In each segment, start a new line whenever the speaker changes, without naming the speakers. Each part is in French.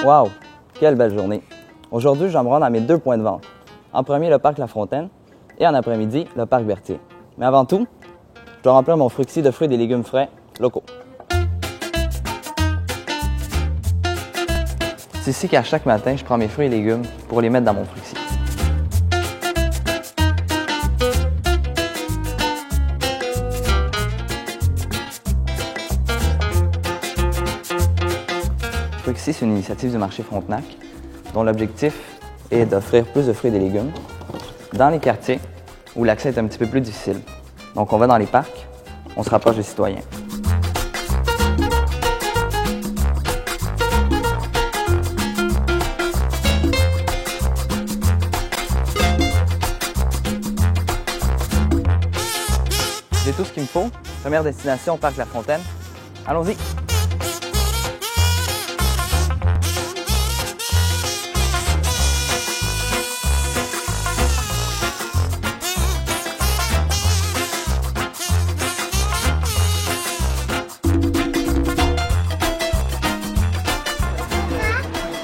Wow! Quelle belle journée! Aujourd'hui, je vais me rendre à mes 2 points de vente. En premier, le parc La Fontaine et en après-midi, le parc Berthier. Mais avant tout, je dois remplir mon Fruxy de fruits et des légumes frais locaux. C'est ici qu'à chaque matin, je prends mes fruits et légumes pour les mettre dans mon Fruxy. Fruxy, c'est une initiative du marché Frontenac dont l'objectif est d'offrir plus de fruits et des légumes dans les quartiers où l'accès est un petit peu plus difficile. Donc on va dans les parcs, on se rapproche des citoyens. J'ai tout ce qu'il me faut. Première destination, Parc La Fontaine. Allons-y!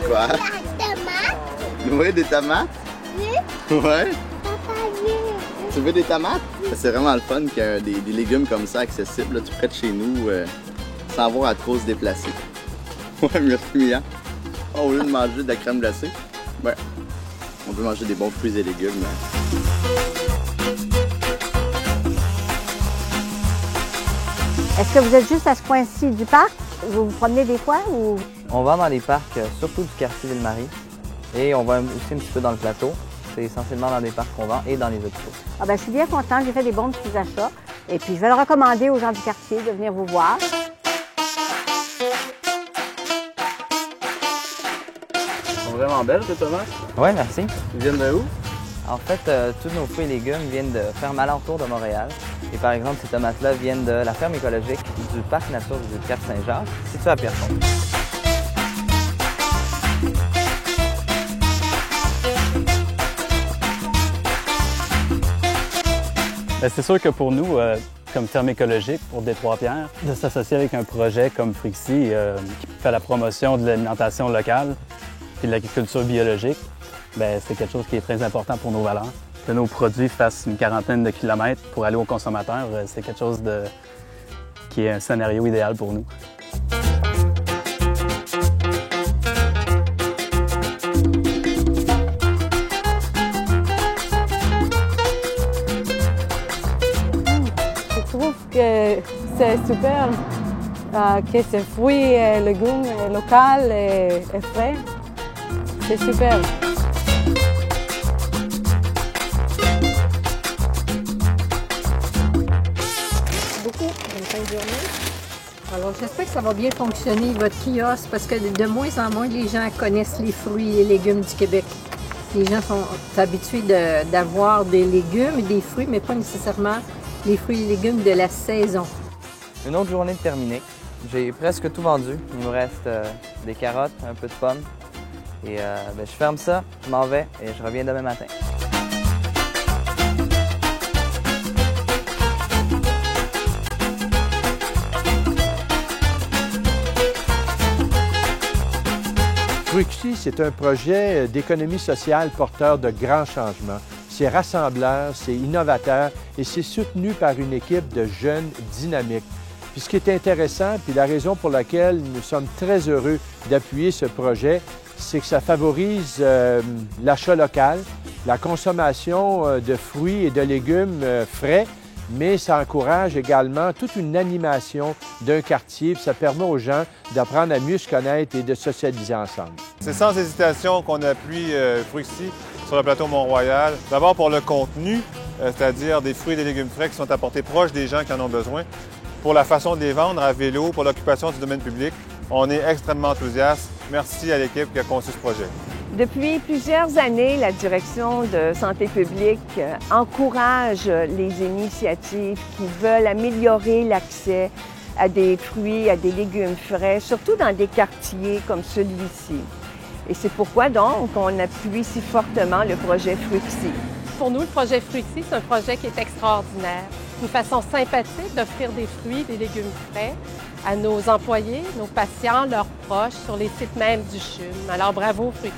Quoi?
Des tomates?
Oui, des tomates?
Oui.
Ouais.
Papa, oui.
Tu veux des tomates? C'est vraiment le fun qu'il y ait des légumes comme ça accessibles, là, tout près de chez nous, sans avoir à trop se déplacer. Ouais, merci, hein? Au lieu de manger de la crème glacée, ouais, on peut manger des bons fruits et légumes.
Est-ce que vous êtes juste à ce coin-ci du parc? Vous vous promenez des fois ou...
On va dans les parcs, surtout du quartier Ville-Marie, et on va aussi un petit peu dans le plateau. C'est essentiellement dans des parcs qu'on vend et dans les hôpitaux.
Ah ben, je suis bien contente, j'ai fait des bons petits achats. Et puis, je vais le recommander aux gens du quartier de venir vous voir.
Elles sont vraiment belles, ces tomates.
Oui, merci.
Ils viennent de où?
En fait, tous nos fruits et légumes viennent de fermes alentour de Montréal. Et par exemple, ces tomates-là viennent de la ferme écologique du parc nature du Cap-Saint-Jacques, situé à Pierrefonds.
C'est sûr que pour nous, comme ferme écologique pour Détroit-Pierre, de s'associer avec un projet comme Fruxy qui fait la promotion de l'alimentation locale et de l'agriculture biologique, c'est quelque chose qui est très important pour nos valeurs. Que nos produits fassent une quarantaine de kilomètres pour aller aux consommateurs, c'est quelque chose qui est un scénario idéal pour nous.
Je trouve que c'est super, que ces fruits et légumes locaux et frais. C'est super.
Beaucoup. Bonne fin de journée. Alors, j'espère que ça va bien fonctionner, votre kiosque, parce que de moins en moins, les gens connaissent les fruits et légumes du Québec. Les gens sont habitués d'avoir des légumes et des fruits, mais pas nécessairement les fruits et légumes de la saison.
Une autre journée terminée. J'ai presque tout vendu. Il me reste des carottes, un peu de pommes. Et je ferme ça, je m'en vais et je reviens demain matin.
Fruxy, c'est un projet d'économie sociale porteur de grands changements. C'est rassembleur, c'est innovateur et c'est soutenu par une équipe de jeunes dynamiques. Puis ce qui est intéressant, puis la raison pour laquelle nous sommes très heureux d'appuyer ce projet, c'est que ça favorise l'achat local, la consommation de fruits et de légumes frais, mais ça encourage également toute une animation d'un quartier, puis ça permet aux gens d'apprendre à mieux se connaître et de socialiser ensemble.
C'est sans hésitation qu'on appuie Fruxy sur le plateau Mont-Royal. D'abord pour le contenu, c'est-à-dire des fruits et des légumes frais qui sont apportés proches des gens qui en ont besoin. Pour la façon de les vendre à vélo, pour l'occupation du domaine public, on est extrêmement enthousiaste. Merci à l'équipe qui a conçu ce projet.
Depuis plusieurs années, la Direction de santé publique encourage les initiatives qui veulent améliorer l'accès à des fruits, à des légumes frais, surtout dans des quartiers comme celui-ci. Et c'est pourquoi donc on appuie si fortement le projet Fruxy.
Pour nous, le projet Fruity, c'est un projet qui est extraordinaire. Une façon sympathique d'offrir des fruits et des légumes frais à nos employés, nos patients, leurs proches, sur les sites même du CHUM. Alors bravo, Fruity!